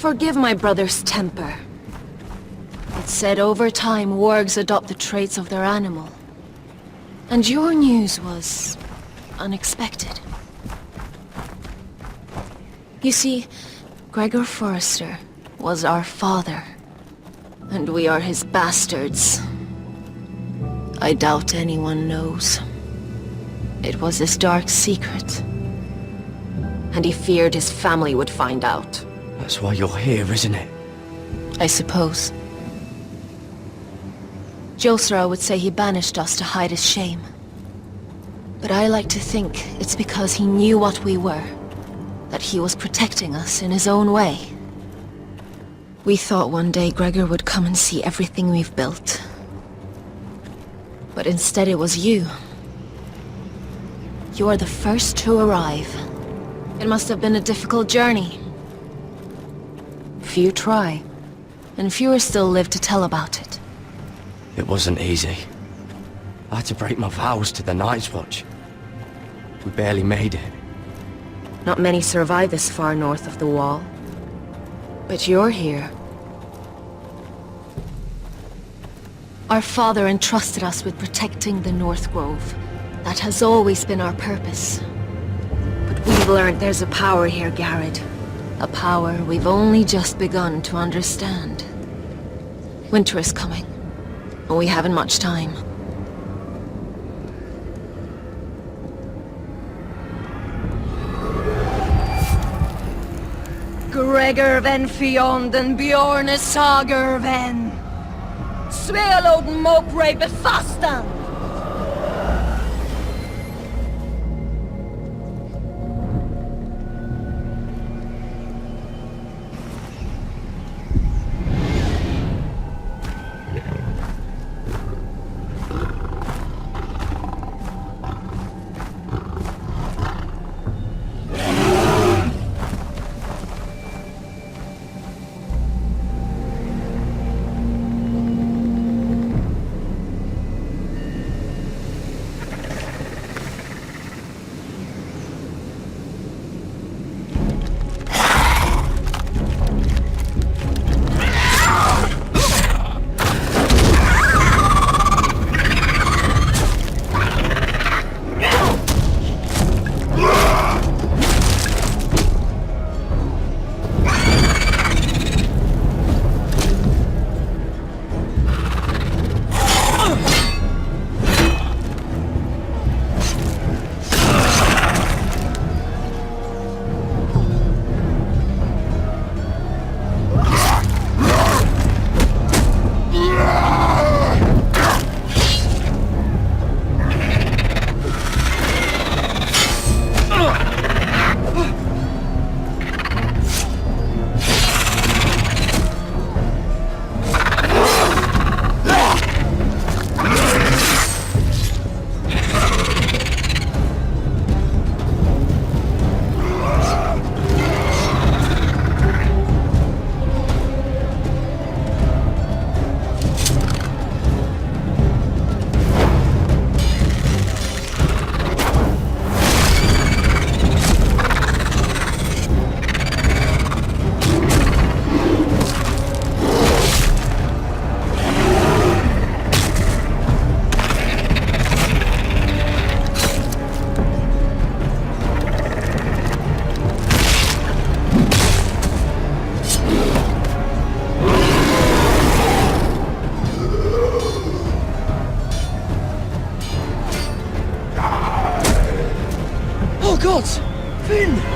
Forgive my brother's temper. It's said over time wargs adopt the traits of their animal. And your news was unexpected. You see, Gregor Forrester was our father, and we are his bastards. I doubt anyone knows. It was his dark secret, and he feared his family would find out. That's why you're here, isn't it? I suppose. Josra would say he banished us to hide his shame. But I like to think it's because he knew what we were, that he was protecting us in his own way. We thought one day Gregor would come and see everything we've built. But instead it was you. You are the first to arrive. It must have been a difficult journey. Few try, and fewer still live to tell about it. It wasn't easy. I had to break my vows to the Night's Watch. We barely made it. Not many survive this far north of the Wall. But you're here. Our father entrusted us with protecting the North Grove. That has always been our purpose. But we've learned there's a power here, Garrett. A power we've only just begun to understand. Winter is coming, and we haven't much time. Gregor ven Fionden Bjorne Sager ven. Svealoden Mokre befastan. gods! Finn!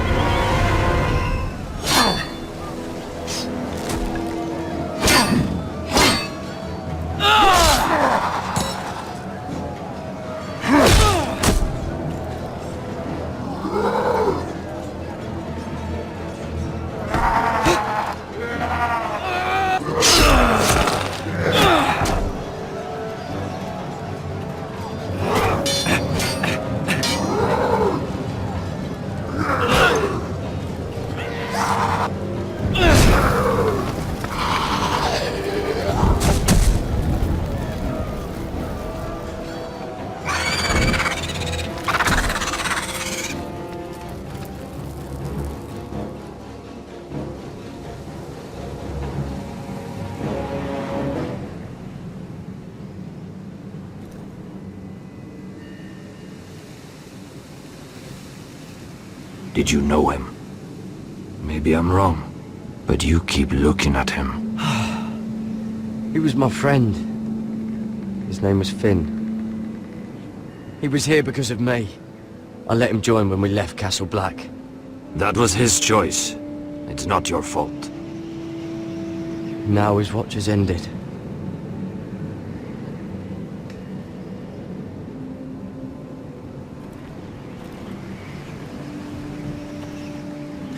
Did you know him? Maybe I'm wrong, but you keep looking at him. He was my friend. His name was Finn. He was here because of me. I let him join when we left Castle Black. That was his choice. It's not your fault. Now his watch has ended.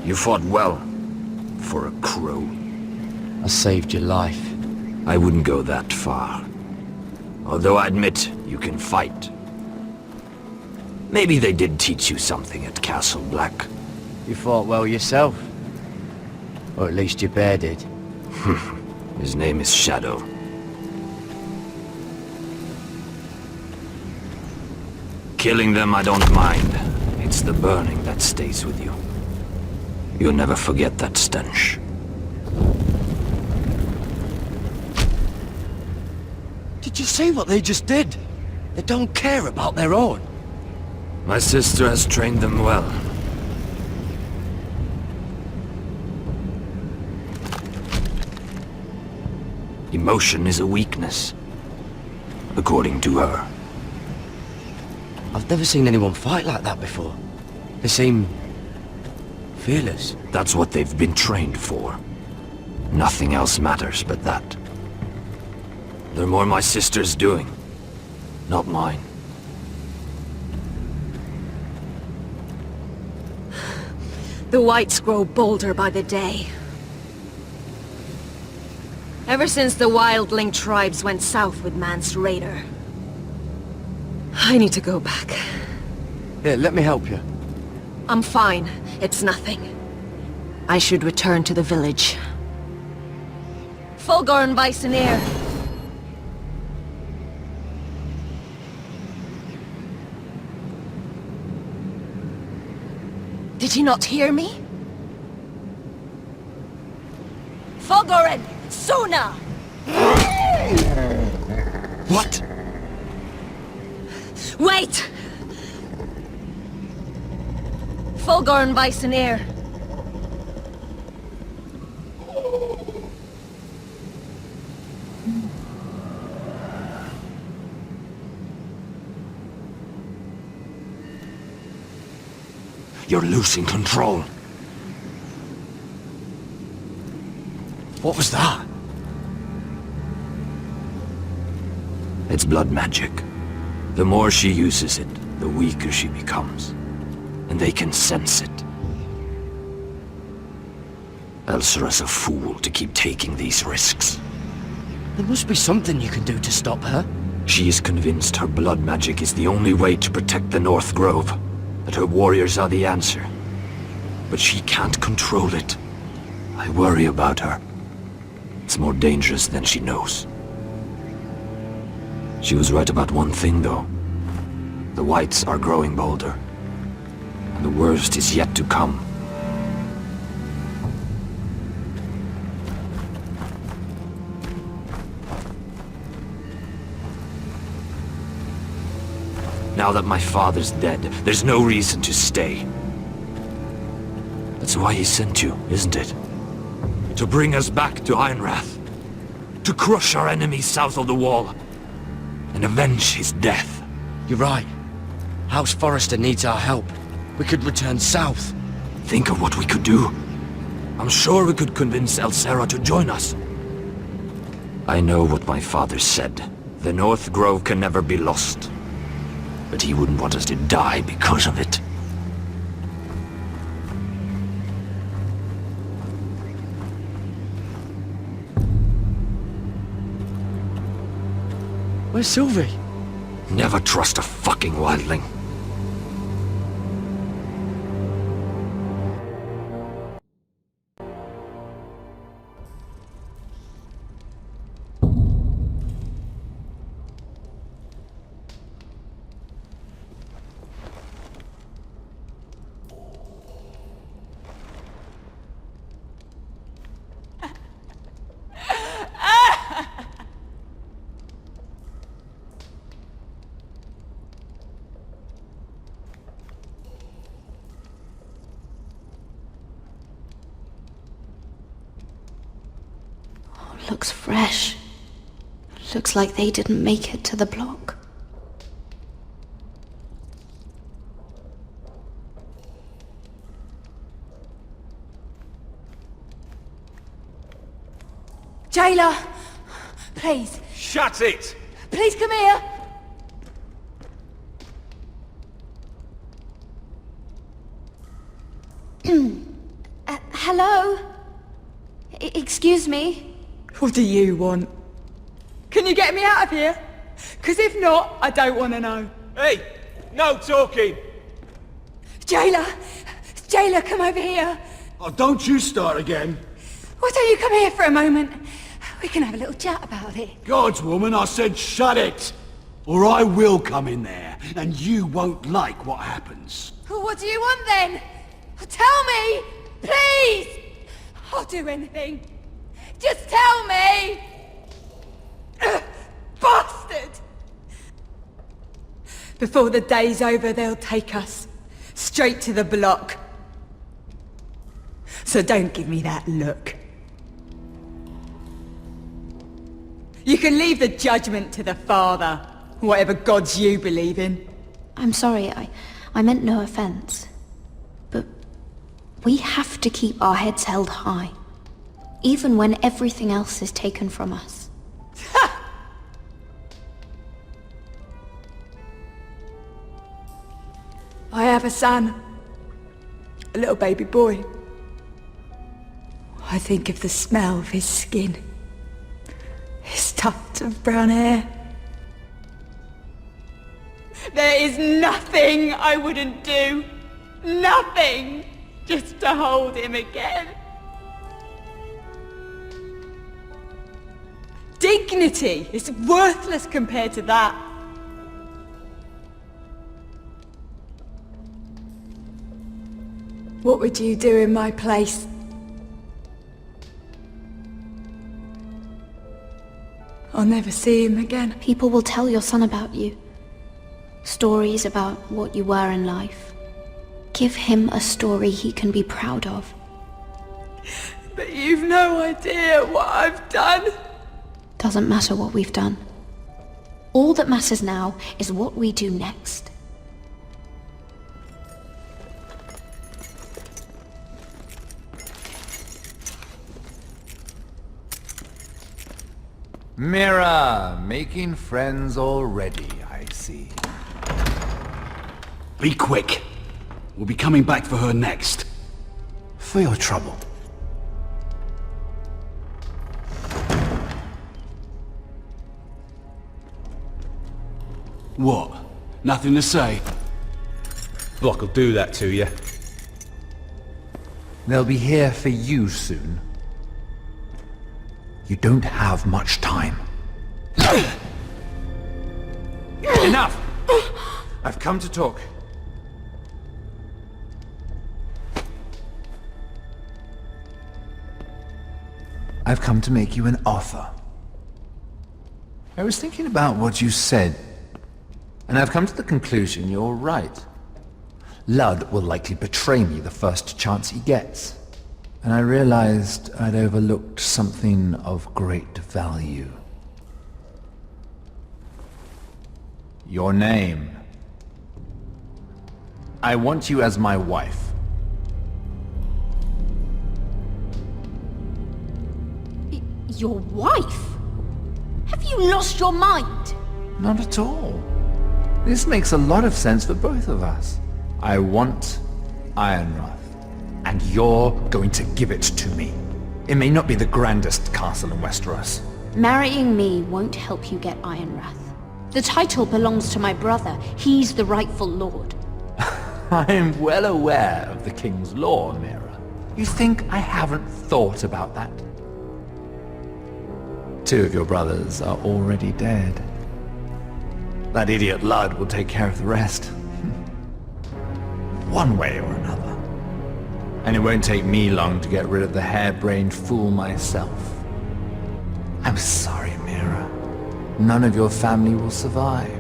You fought well. For a crow. I saved your life. I wouldn't go that far. Although I admit, you can fight. Maybe they did teach you something at Castle Black. You fought well yourself. Or at least your bear did. His name is Shadow. Killing them I don't mind. It's the burning that stays with you. You'll never forget that stench. Did you see what they just did? They don't care about their own. My sister has trained them well. Emotion is a weakness, according to her. I've never seen anyone fight like that before. They seem fearless. That's what they've been trained for. Nothing else matters but that. They're more my sister's doing, not mine. The whites grow bolder by the day. Ever since the wildling tribes went south with Mance Raider. I need to go back. Here, let me help you. I'm fine. It's nothing. I should return to the village. Fulgor and Viceneer. Did you not hear me? Fulgor and Suna! What? Wait! Fulgor and Viceneer. You're losing control. What was that? It's blood magic. The more she uses it, the weaker she becomes. And they can sense it. Elsera's a fool to keep taking these risks. There must be something you can do to stop her. She is convinced her blood magic is the only way to protect the North Grove. That her warriors are the answer. But she can't control it. I worry about her. It's more dangerous than she knows. She was right about one thing, though. The whites are growing bolder. And the worst is yet to come. Now that my father's dead, there's no reason to stay. That's why he sent you, isn't it? To bring us back to Ironrath. To crush our enemies south of the wall. And avenge his death. You're right. House Forrester needs our help. We could return south. Think of what we could do. I'm sure we could convince Elsera to join us. I know what my father said. The North Grove can never be lost. But he wouldn't want us to die because of it. Where's Sylvie? Never trust a fucking wildling. looks fresh. Looks like they didn't make it to the block. Jailer! Please, Shut it! please come here! Hello? Excuse me? What do you want? Can you get me out of here? Because if not, I don't want to know. Hey! No talking! Jailer! Jailer, come over here! Oh, don't you start again. Why don't you come here for a moment? We can have a little chat about it. God's woman, I said shut it! Or I will come in there, and you won't like what happens. Well, what do you want then? Tell me! Please! I'll do anything. Just tell me! Bastard! Before the day's over, they'll take us straight to the block. So don't give me that look. You can leave the judgment to the Father, whatever gods you believe in. I'm sorry, I meant no offense. But we have to keep our heads held high, even when everything else is taken from us. I have a son. A little baby boy. I think of the smell of his skin. His tuft of brown hair. There is nothing I wouldn't do. Nothing! Just to hold him again. Dignity is worthless compared to that. What would you do in my place? I'll never see him again. People will tell your son about you. Stories about what you were in life. Give him a story he can be proud of. But you've no idea what I've done. Doesn't matter what we've done. All that matters now is what we do next. Mira, making friends already, I see. Be quick. We'll be coming back for her next. For your trouble. What? Nothing to say? Block will do that to you. They'll be here for you soon. You don't have much time. Enough! I've come to talk. I've come to make you an offer. I was thinking about what you said, and I've come to the conclusion you're right. Ludd will likely betray me the first chance he gets. And I realized I'd overlooked something of great value. Your name. I want you as my wife. Your wife? Have you lost your mind? Not at all. This makes a lot of sense for both of us. I want Ironrath. And you're going to give it to me. It may not be the grandest castle in Westeros. Marrying me won't help you get Ironrath. The title belongs to my brother. He's the rightful lord. I'm well aware of the king's law, Mira. You think I haven't thought about that? 2 of your brothers are already dead. That idiot Ludd will take care of the rest. One way or another. And it won't take me long to get rid of the harebrained fool myself. I'm sorry, Mira. None of your family will survive.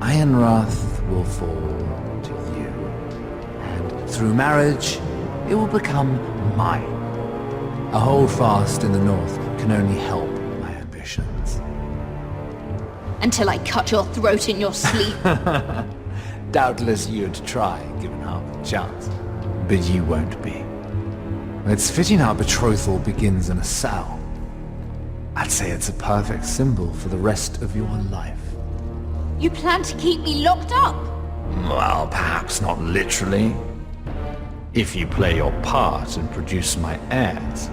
Ironrath will fall to you. And through marriage, it will become mine. A holdfast in the north can only help my ambitions. Until I cut your throat in your sleep. Doubtless you'd try, given half a chance. But you won't be. It's fitting our betrothal begins in a cell. I'd say it's a perfect symbol for the rest of your life. You plan to keep me locked up? Well, perhaps not literally. If you play your part and produce my heirs.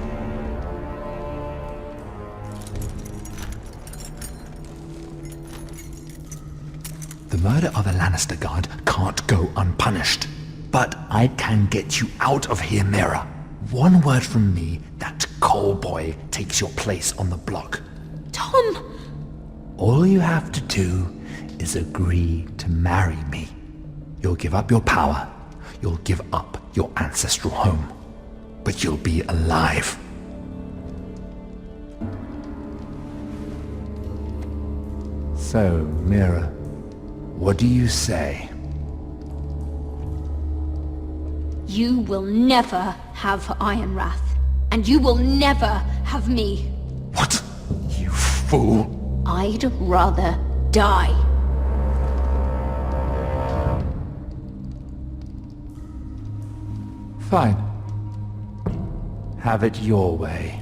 The murder of a Lannister guard can't go unpunished. But I can get you out of here, Mira. One word from me, that coal boy takes your place on the block. Tom! All you have to do is agree to marry me. You'll give up your power. You'll give up your ancestral home. But you'll be alive. So, Mira, what do you say? You will never have Ironwrath. And you will never have me. What? You fool! I'd rather die. Fine. Have it your way.